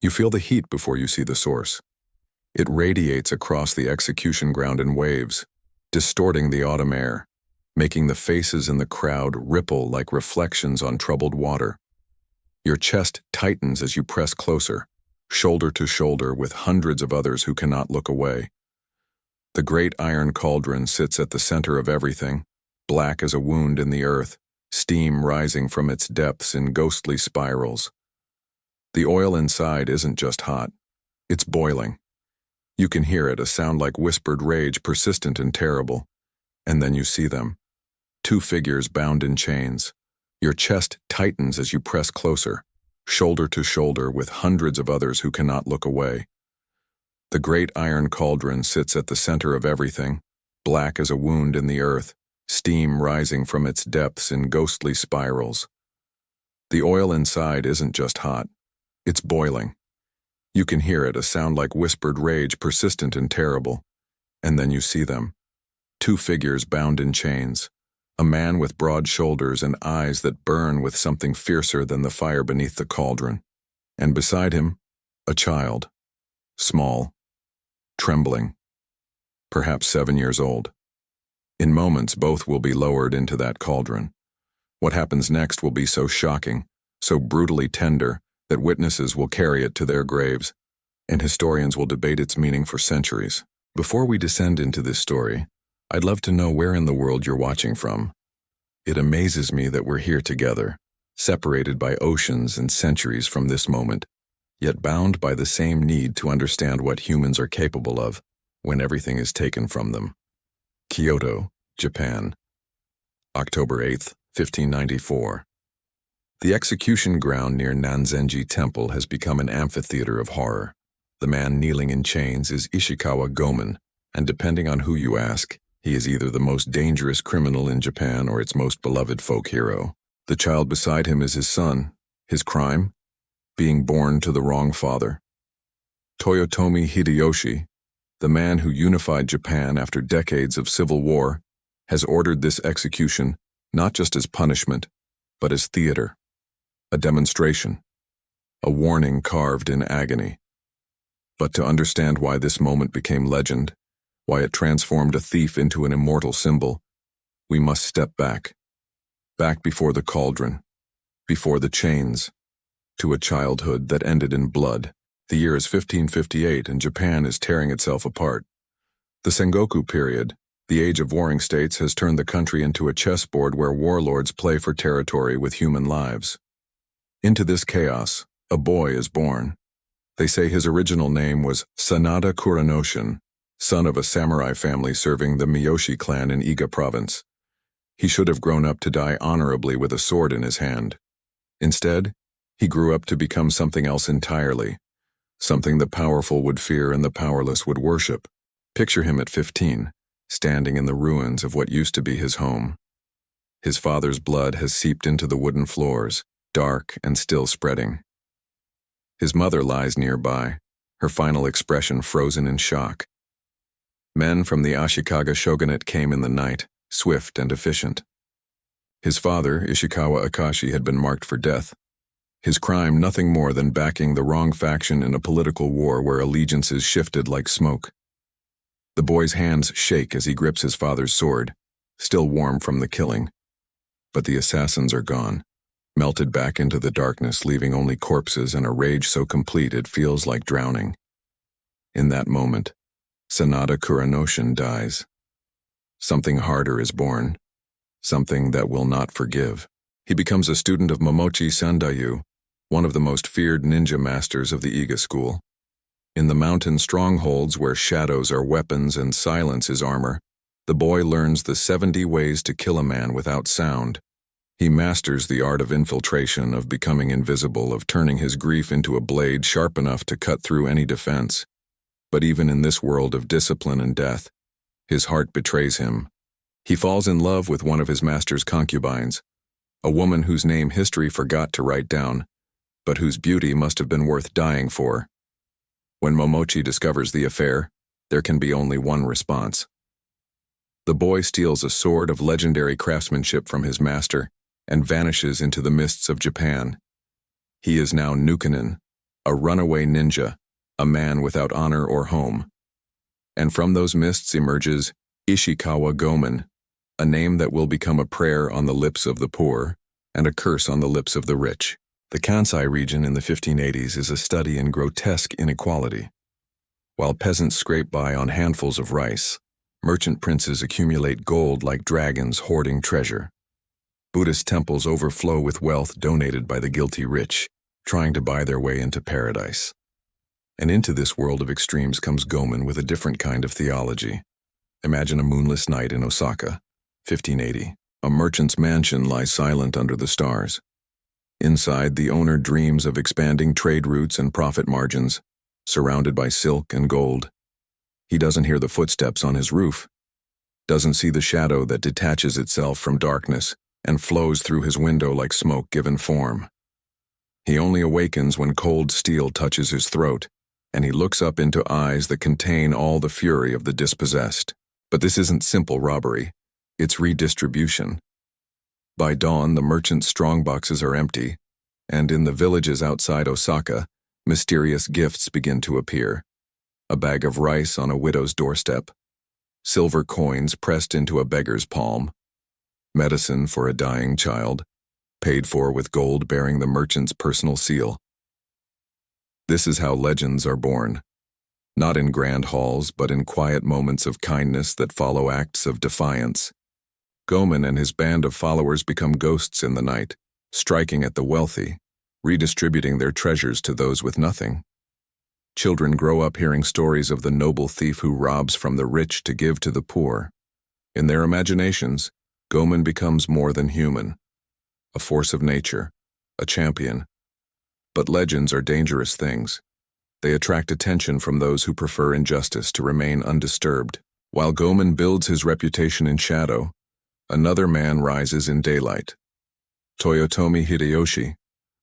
You feel the heat before you see the source. It radiates across the execution ground in waves, distorting the autumn air, making the faces in the crowd ripple like reflections on troubled water. Your chest tightens as you press closer, shoulder to shoulder with hundreds of others who cannot look away. The great iron cauldron sits at the center of everything, black as a wound in the earth, steam rising from its depths in ghostly spirals. The oil inside isn't just hot, it's boiling. You can hear it, a sound like whispered rage, persistent and terrible. And then you see them. Two figures bound in chains. Your chest tightens as you press closer, shoulder to shoulder with hundreds of others who cannot look away. The great iron cauldron sits at the center of everything, black as a wound in the earth, steam rising from its depths in ghostly spirals. The oil inside isn't just hot, it's boiling. You can hear it, a sound like whispered rage, persistent and terrible. And then you see them. Two figures bound in chains. A man with broad shoulders and eyes that burn with something fiercer than the fire beneath the cauldron. And beside him, a child. Small. Trembling. Perhaps 7 years old. In moments, both will be lowered into that cauldron. What happens next will be so shocking, so brutally tender, that witnesses will carry it to their graves, and historians will debate its meaning for centuries. Before we descend into this story, I'd love to know where in the world you're watching from. It amazes me that we're here together, separated by oceans and centuries from this moment, yet bound by the same need to understand what humans are capable of when everything is taken from them. Kyoto, Japan, October 8, 1594. The execution ground near Nanzenji Temple has become an amphitheater of horror. The man kneeling in chains is Ishikawa Gomen, and depending on who you ask, he is either the most dangerous criminal in Japan or its most beloved folk hero. The child beside him is his son. His crime? Being born to the wrong father. Toyotomi Hideyoshi, the man who unified Japan after decades of civil war, has ordered this execution not just as punishment, but as theater. A demonstration, a warning carved in agony. But to understand why this moment became legend, why it transformed a thief into an immortal symbol, we must step back before the cauldron, before the chains, to a childhood that ended in blood. The year is 1558 and Japan is tearing itself apart. The Sengoku period, the age of warring states, has turned the country into a chessboard where warlords play for territory with human lives. Into this chaos, a boy is born. They say his original name was Sanada Kuranoshin, son of a samurai family serving the Miyoshi clan in Iga province. He should have grown up to die honorably with a sword in his hand. Instead, he grew up to become something else entirely, something the powerful would fear and the powerless would worship. Picture him at 15, standing in the ruins of what used to be his home. His father's blood has seeped into the wooden floors, dark and still spreading. His mother lies nearby, her final expression frozen in shock. Men from the Ashikaga shogunate came in the night, swift and efficient. His father, Ishikawa Akashi, had been marked for death. His crime nothing more than backing the wrong faction in a political war where allegiances shifted like smoke. The boy's hands shake as he grips his father's sword, still warm from the killing. But the assassins are gone, melted back into the darkness, leaving only corpses and a rage so complete it feels like drowning. In that moment, Sanada Kuranoshin dies. Something harder is born, something that will not forgive. He becomes a student of Momochi Sandayu, one of the most feared ninja masters of the Iga school. In the mountain strongholds where shadows are weapons and silence is armor, the boy learns the 70 ways to kill a man without sound. He masters the art of infiltration, of becoming invisible, of turning his grief into a blade sharp enough to cut through any defense. But even in this world of discipline and death, his heart betrays him. He falls in love with one of his master's concubines, a woman whose name history forgot to write down, but whose beauty must have been worth dying for. When Momochi discovers the affair, there can be only one response. The boy steals a sword of legendary craftsmanship from his master and vanishes into the mists of Japan. He is now Nukanen, a runaway ninja, a man without honor or home. And from those mists emerges Ishikawa Gomen, a name that will become a prayer on the lips of the poor and a curse on the lips of the rich. The Kansai region in the 1580s is a study in grotesque inequality. While peasants scrape by on handfuls of rice, merchant princes accumulate gold like dragons hoarding treasure. Buddhist temples overflow with wealth donated by the guilty rich, trying to buy their way into paradise. And into this world of extremes comes Gomen with a different kind of theology. Imagine a moonless night in Osaka, 1580. A merchant's mansion lies silent under the stars. Inside, the owner dreams of expanding trade routes and profit margins, surrounded by silk and gold. He doesn't hear the footsteps on his roof, doesn't see the shadow that detaches itself from darkness and flows through his window like smoke given form. He only awakens when cold steel touches his throat, and he looks up into eyes that contain all the fury of the dispossessed. But this isn't simple robbery, it's redistribution. By dawn, the merchant's strongboxes are empty, and in the villages outside Osaka, mysterious gifts begin to appear. A bag of rice on a widow's doorstep, silver coins pressed into a beggar's palm, medicine for a dying child, paid for with gold bearing the merchant's personal seal. This is how legends are born, not in grand halls but in quiet moments of kindness that follow acts of defiance. Gomen and his band of followers become ghosts in the night, striking at the wealthy, redistributing their treasures to those with nothing. Children grow up hearing stories of the noble thief who robs from the rich to give to the poor. In their imaginations, Gomen becomes more than human, a force of nature, a champion. But legends are dangerous things. They attract attention from those who prefer injustice to remain undisturbed. While Gomen builds his reputation in shadow, another man rises in daylight. Toyotomi Hideyoshi,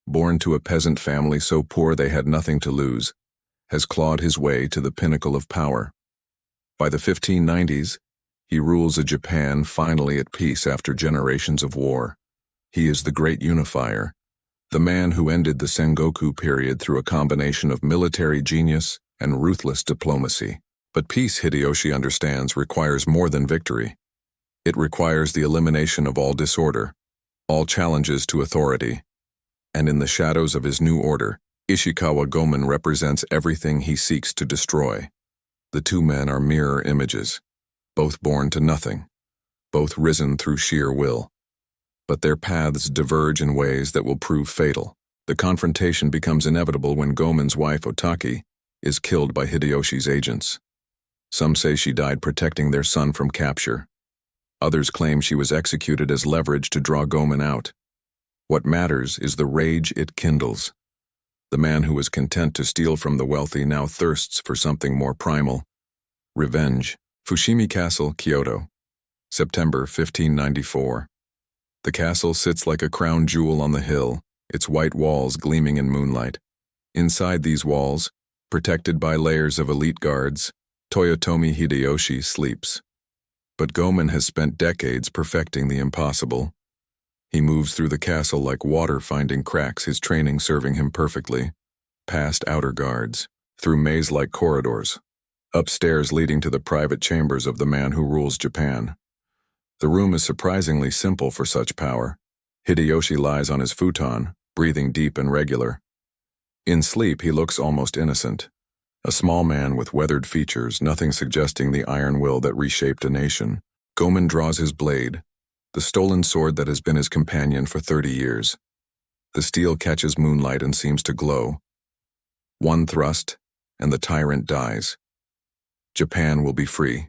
born to a peasant family so poor they had nothing to lose, has clawed his way to the pinnacle of power. By the 1590s, he rules a Japan finally at peace after generations of war. He is the great unifier, the man who ended the Sengoku period through a combination of military genius and ruthless diplomacy. But peace, Hideyoshi understands, requires more than victory. It requires the elimination of all disorder, all challenges to authority. And in the shadows of his new order, Ishikawa Gomen represents everything he seeks to destroy. The two men are mirror images, both born to nothing, both risen through sheer will. But their paths diverge in ways that will prove fatal. The confrontation becomes inevitable when Gomen's wife, Otaki, is killed by Hideyoshi's agents. Some say she died protecting their son from capture. Others claim she was executed as leverage to draw Gomen out. What matters is the rage it kindles. The man who was content to steal from the wealthy now thirsts for something more primal. Revenge. Fushimi Castle, Kyoto. September 1594. The castle sits like a crown jewel on the hill, its white walls gleaming in moonlight. Inside these walls, protected by layers of elite guards, Toyotomi Hideyoshi sleeps. But Gomen has spent decades perfecting the impossible. He moves through the castle like water finding cracks, his training serving him perfectly. Past outer guards, through maze-like corridors, upstairs leading to the private chambers of the man who rules Japan. The room is surprisingly simple for such power. Hideyoshi lies on his futon, breathing deep and regular. In sleep, he looks almost innocent. A small man with weathered features, nothing suggesting the iron will that reshaped a nation. Gomen draws his blade, the stolen sword that has been his companion for 30 years. The steel catches moonlight and seems to glow. One thrust, and the tyrant dies. Japan will be free.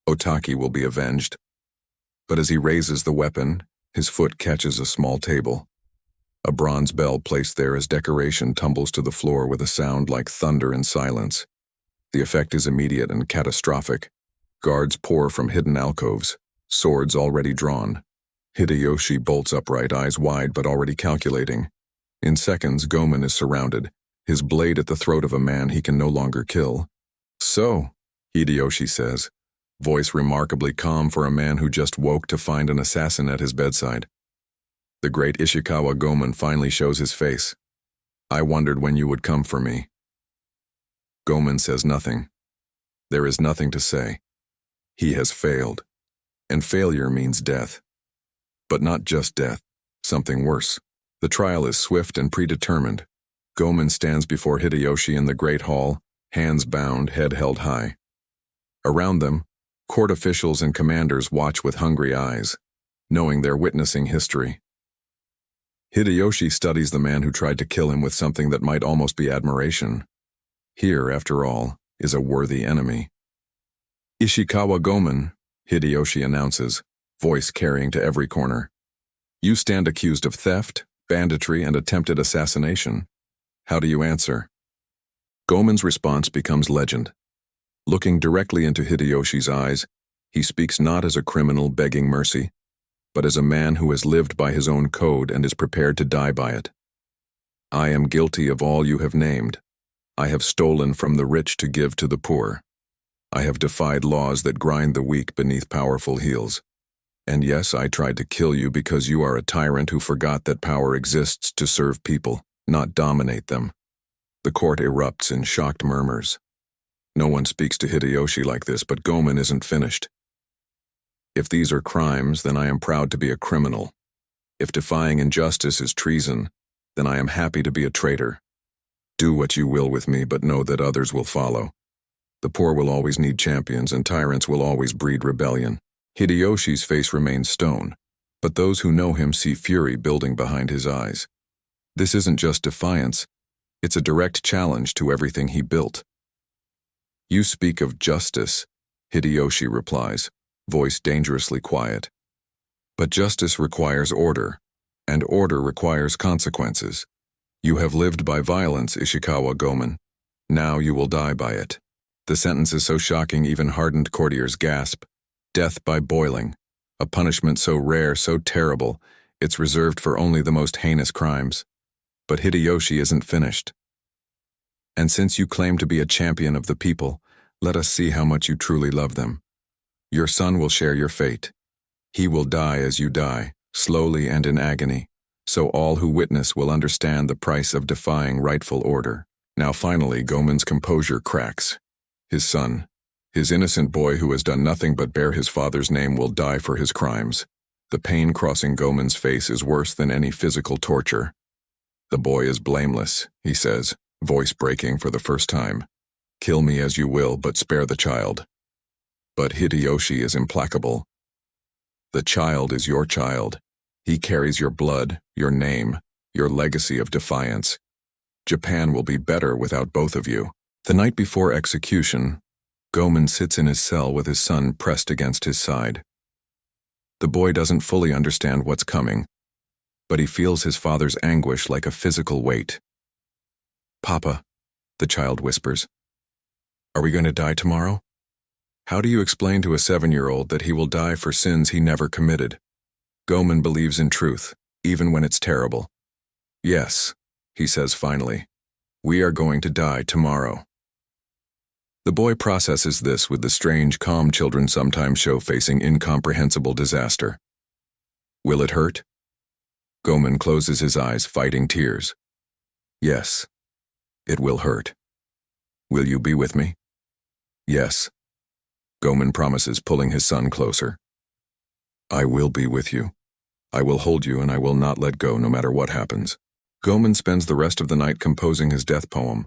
Otaki will be avenged. But as he raises the weapon, his foot catches a small table. A bronze bell placed there as decoration tumbles to the floor with a sound like thunder and silence. The effect is immediate and catastrophic. Guards pour from hidden alcoves, swords already drawn. Hideyoshi bolts upright, eyes wide but already calculating. In seconds, Gomen is surrounded, his blade at the throat of a man he can no longer kill. "So," Hideyoshi says, voice remarkably calm for a man who just woke to find an assassin at his bedside. The great Ishikawa Gomen finally shows his face. I wondered when you would come for me. Gomen says nothing. There is nothing to say. He has failed. And failure means death. But not just death, something worse. The trial is swift and predetermined. Gomen stands before Hideyoshi in the great hall, hands bound, head held high. Around them, court officials and commanders watch with hungry eyes, knowing they're witnessing history. Hideyoshi studies the man who tried to kill him with something that might almost be admiration. Here, after all, is a worthy enemy. Ishikawa Gomen, Hideyoshi announces, voice carrying to every corner. You stand accused of theft, banditry, and attempted assassination. How do you answer? Gomen's response becomes legend. Looking directly into Hideyoshi's eyes, he speaks not as a criminal begging mercy, but as a man who has lived by his own code and is prepared to die by it. I am guilty of all you have named. I have stolen from the rich to give to the poor. I have defied laws that grind the weak beneath powerful heels. And yes, I tried to kill you because you are a tyrant who forgot that power exists to serve people, not dominate them. The court erupts in shocked murmurs. No one speaks to Hideyoshi like this, but Gomen isn't finished. If these are crimes, then I am proud to be a criminal. If defying injustice is treason, then I am happy to be a traitor. Do what you will with me, but know that others will follow. The poor will always need champions, and tyrants will always breed rebellion. Hideyoshi's face remains stone, but those who know him see fury building behind his eyes. This isn't just defiance, it's a direct challenge to everything he built. You speak of justice, Hideyoshi replies, voice dangerously quiet. But justice requires order, and order requires consequences. You have lived by violence, Ishikawa Gomen. Now you will die by it. The sentence is so shocking even hardened courtiers gasp. Death by boiling, a punishment so rare, so terrible, it's reserved for only the most heinous crimes. But Hideyoshi isn't finished. And since you claim to be a champion of the people, let us see how much you truly love them. Your son will share your fate. He will die as you die, slowly and in agony, so all who witness will understand the price of defying rightful order. Now finally, Gomen's composure cracks. His son, his innocent boy who has done nothing but bear his father's name, will die for his crimes. The pain crossing Gomen's face is worse than any physical torture. The boy is blameless, he says, voice breaking for the first time. Kill me as you will, but spare the child. But Hideyoshi is implacable. The child is your child. He carries your blood, your name, your legacy of defiance. Japan will be better without both of you. The night before execution, Gomen sits in his cell with his son pressed against his side. The boy doesn't fully understand what's coming, but he feels his father's anguish like a physical weight. Papa, the child whispers, are we going to die tomorrow? How do you explain to a 7-year-old that he will die for sins he never committed? Gomen believes in truth, even when it's terrible. Yes, he says finally, we are going to die tomorrow. The boy processes this with the strange calm children sometimes show facing incomprehensible disaster. Will it hurt? Gomen closes his eyes, fighting tears. Yes, it will hurt. Will you be with me? Yes, Gomen promises, pulling his son closer. I will be with you. I will hold you and I will not let go no matter what happens. Gomen spends the rest of the night composing his death poem,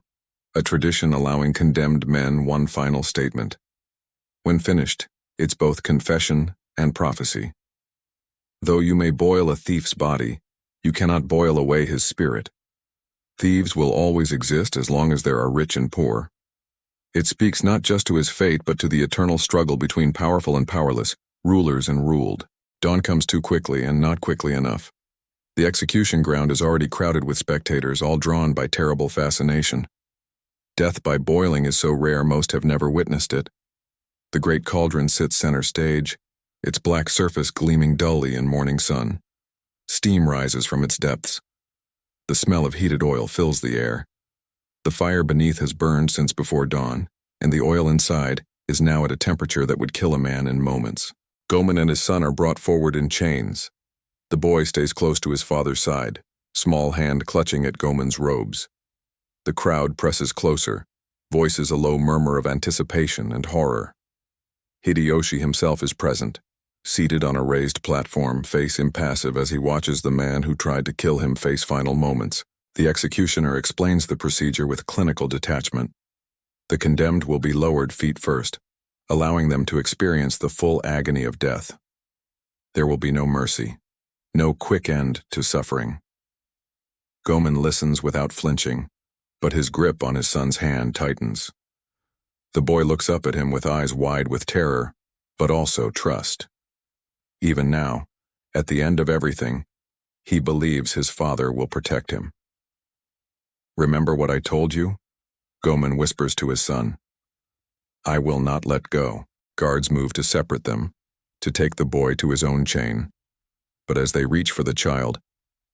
a tradition allowing condemned men one final statement. When finished, it's both confession and prophecy. Though you may boil a thief's body, you cannot boil away his spirit. Thieves will always exist as long as there are rich and poor. It speaks not just to his fate, but to the eternal struggle between powerful and powerless, rulers and ruled. Dawn comes too quickly and not quickly enough. The execution ground is already crowded with spectators, all drawn by terrible fascination. Death by boiling is so rare most have never witnessed it. The great cauldron sits center stage, its black surface gleaming dully in morning sun. Steam rises from its depths. The smell of heated oil fills the air. The fire beneath has burned since before dawn, and the oil inside is now at a temperature that would kill a man in moments. Gomen and his son are brought forward in chains. The boy stays close to his father's side, small hand clutching at Goman's robes. The crowd presses closer, voices a low murmur of anticipation and horror. Hideyoshi himself is present, seated on a raised platform, face impassive as he watches the man who tried to kill him face final moments. The executioner explains the procedure with clinical detachment. The condemned will be lowered feet first, allowing them to experience the full agony of death. There will be no mercy, no quick end to suffering. Goman listens without flinching, but his grip on his son's hand tightens. The boy looks up at him with eyes wide with terror, but also trust. Even now, at the end of everything, he believes his father will protect him. "Remember what I told you?" Goman whispers to his son. "I will not let go." Guards move to separate them, to take the boy to his own chain. But as they reach for the child,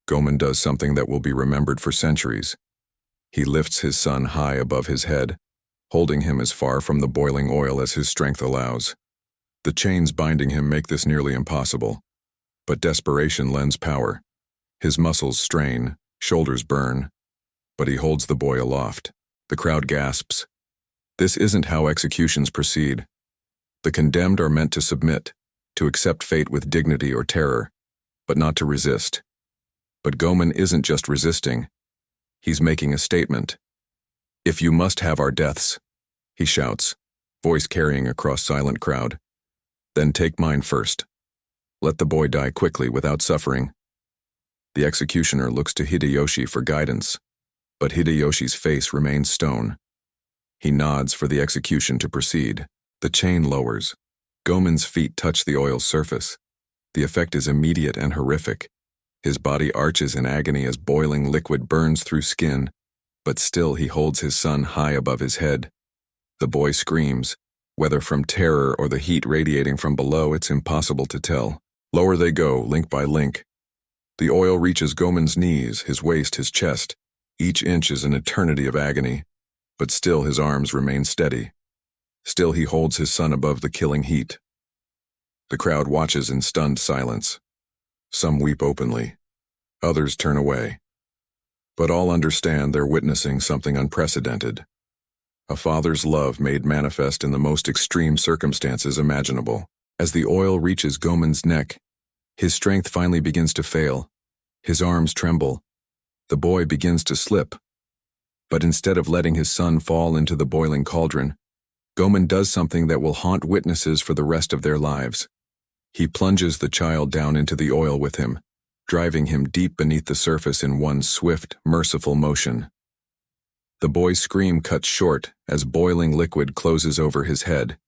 Goman does something that will be remembered for centuries. He lifts his son high above his head, holding him as far from the boiling oil as his strength allows. The chains binding him make this nearly impossible, but desperation lends power. His muscles strain, shoulders burn, but he holds the boy aloft. The crowd gasps. This isn't how executions proceed. The condemned are meant to submit, to accept fate with dignity or terror, but not to resist. But Goman isn't just resisting. He's making a statement. "If you must have our deaths," he shouts, voice carrying across silent crowd, "then take mine first. Let the boy die quickly without suffering." The executioner looks to Hideyoshi for guidance, but Hideyoshi's face remains stone. He nods for the execution to proceed. The chain lowers. Goman's feet touch the oil's surface. The effect is immediate and horrific. His body arches in agony as boiling liquid burns through skin, but still he holds his son high above his head. The boy screams. Whether from terror or the heat radiating from below, it's impossible to tell. Lower they go, link by link. The oil reaches Goman's knees, his waist, his chest. Each inch is an eternity of agony, but still his arms remain steady. Still he holds his son above the killing heat. The crowd watches in stunned silence. Some weep openly. Others turn away. But all understand they're witnessing something unprecedented. A father's love made manifest in the most extreme circumstances imaginable. As the oil reaches Goman's neck, his strength finally begins to fail. His arms tremble. The boy begins to slip. But instead of letting his son fall into the boiling cauldron, Goman does something that will haunt witnesses for the rest of their lives. He plunges the child down into the oil with him, driving him deep beneath the surface in one swift, merciful motion. The boy's scream cuts short as boiling liquid closes over his head,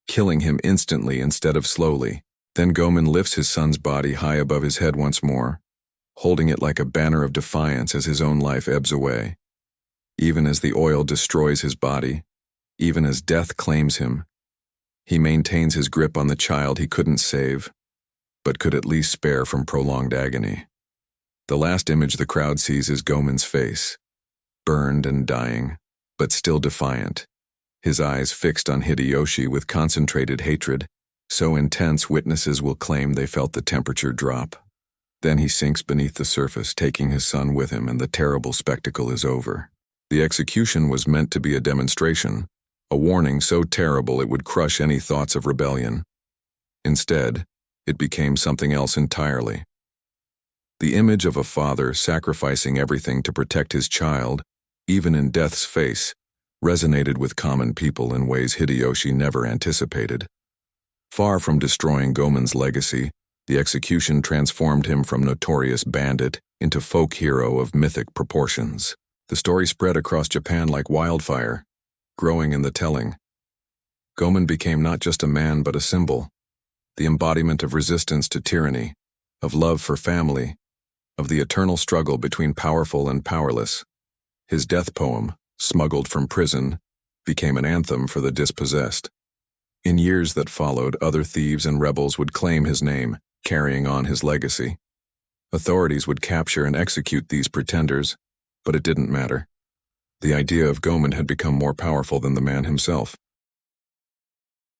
killing him instantly instead of slowly. Then Goman lifts his son's body high above his head once more, holding it like a banner of defiance as his own life ebbs away. Even as the oil destroys his body, even as death claims him, he maintains his grip on the child he couldn't save, but could at least spare from prolonged agony. The last image the crowd sees is Goman's face, burned and dying, but still defiant, his eyes fixed on Hideyoshi with concentrated hatred, so intense witnesses will claim they felt the temperature drop. Then he sinks beneath the surface, taking his son with him, and the terrible spectacle is over. The execution was meant to be a demonstration, a warning so terrible it would crush any thoughts of rebellion. Instead, it became something else entirely. The image of a father sacrificing everything to protect his child, even in death's face, resonated with common people in ways Hideyoshi never anticipated. Far from destroying Goman's legacy, the execution transformed him from notorious bandit into folk hero of mythic proportions. The story spread across Japan like wildfire, growing in the telling. Goman became not just a man but a symbol, the embodiment of resistance to tyranny, of love for family, of the eternal struggle between powerful and powerless. His death poem, smuggled from prison, became an anthem for the dispossessed. In years that followed, other thieves and rebels would claim his name, carrying on his legacy. Authorities would capture and execute these pretenders, but it didn't matter. The idea of Goman had become more powerful than the man himself.